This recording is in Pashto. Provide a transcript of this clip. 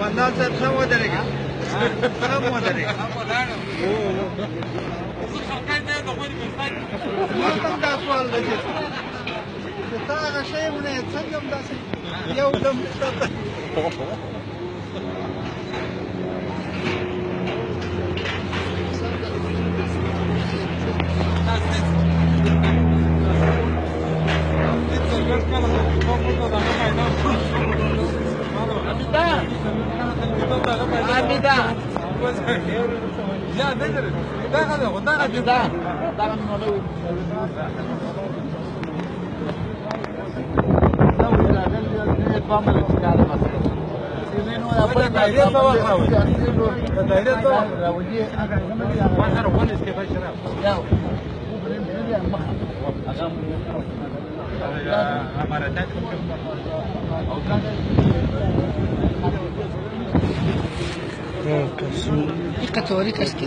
قمندان صاحب سم ودرېږه سم ودرېږه ما ته هم دا سوال دی چې تا هغه شی ونه یې څنګه هم داسې یو دم ښکته Ya nedir? Da. Católica que